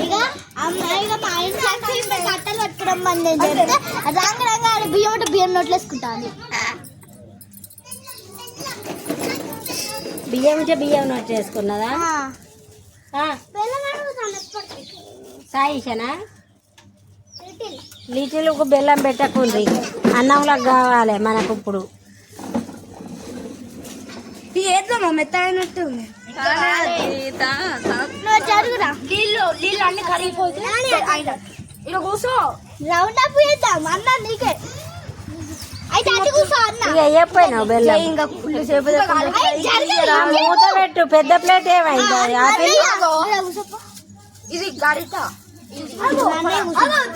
ఇక అమ్మాయిగా మా ఇంట్లో కట్టలు పట్టుకోవడం మంది చెప్తే రంగు రంగు బియ్యం అంటే బియ్యం నోట్లు వేసుకుంటాను. బియ్యం నోట్ చేసుకున్నదా? సాయిషనా లిటిల్కు బెల్లం పెట్టకుంది, అన్నంలోకి కావాలి మనకు. ఇప్పుడు ఏద్దామా మెత్తనట్టు నీళ్ళు అన్ని కరిగిపోతే ఇలా కూర్చో రౌండ్ అప్ చేద్దాం అన్న నీకే. అయితే అటు కూర్చో అన్న. ఇక చెప్పినావు బెల్లం ఇంకా మూత పెట్టు. పెద్ద ప్లేట్ ఏమైంది? ఇది గరిట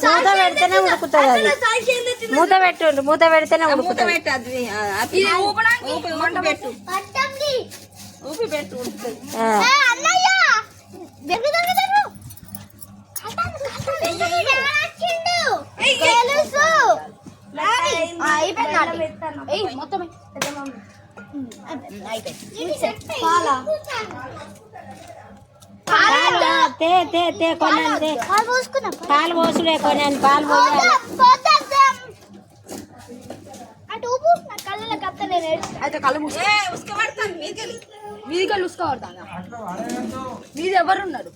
మూత పెడితేనే ఉడుకుతుంది. అది మూత పెడితేనే ఉడుకుతుంది. పాలు పోసుడే కొన్ని పాలు పోయాలి. అయితే కళ్ళు ఉసుకబడతాను మీది కళ్ళు ఉసుకబడతాను. మీది ఎవరున్నారు?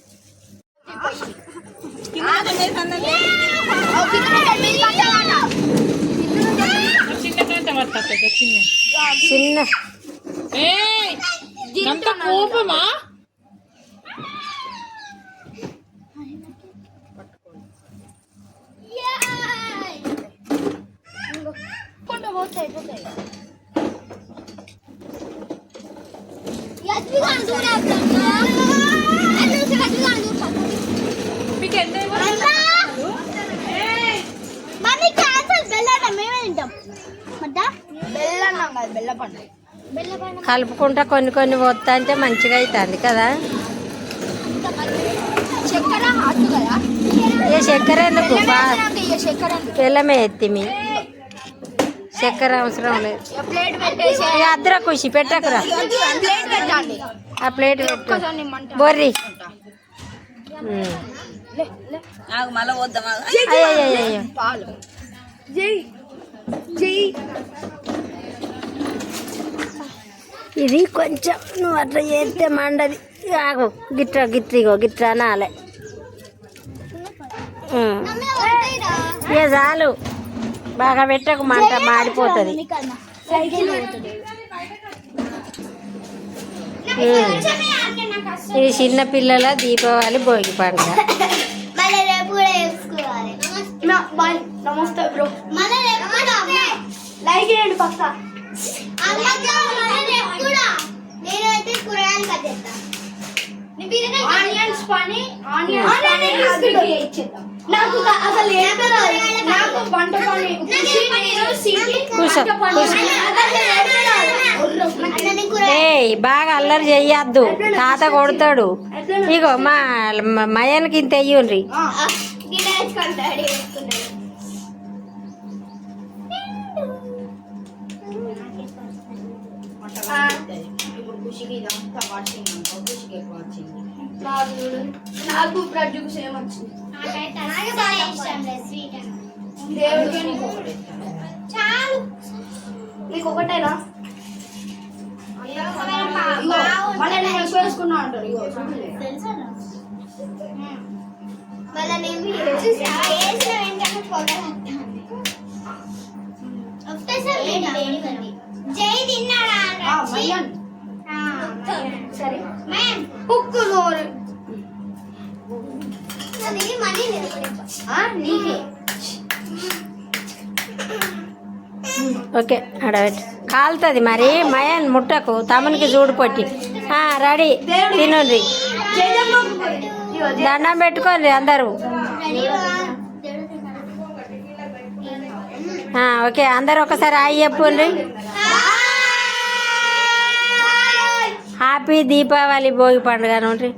చిన్న కోపమా? కలుపుకుంటా కొన్ని కొన్ని పోతా అంటే మంచిగా అవుతుంది కదా. ఇక చక్కెర ఎందుకు? బెల్లమే ఎత్తి మీ చక్కెర అవసరం లేదు. ఇక అద్దరా ఖుషి పెట్టకురా. ఆ ప్లేట్ పెట్టు బొర్రి. ఇది కొంచెం నువ్వు అట్లా చేస్తే మండది. ఆగు గిట్రా గిట్రిగో గిట్రా అనాలే. ఇక చాలు, బాగా పెట్టకు, మంట మాడిపోతుంది. ఇది చిన్న పిల్లల దీపావళి భోగి పండుగ. నమస్తే బ్రో. లైక్ చేయండి పక్క. నేనైతే కూరగాయలు కట్ చేస్తాను. ఆనియన్స్ పని నాకు అసలు నాకు వంట పని బాగా అల్లరి చెయ్యొద్దు, తాత కొడతాడు. ఇగో మా మయానికి ఇంత అయ్యుండ్రి. నాకు ప్రజుకు సేమ్ వచ్చింది. చాలు నీకు ఒకటేనా? మళ్ళీ నేను ఎక్కువ వేసుకున్నా అంటారు. సరే ఓకే అడబెట్టి కాలుతుంది మరి. మయన్ ముట్టకు, తమ్మునికి చూడు పొట్టి. రెడీ తినండి, దండం పెట్టుకోండి అందరూ. ఓకే అందరు ఒకసారి హాయ్ చెప్పుండ్రి. హ్యాపీ దీపావళి భోగి పండుగ నుండి.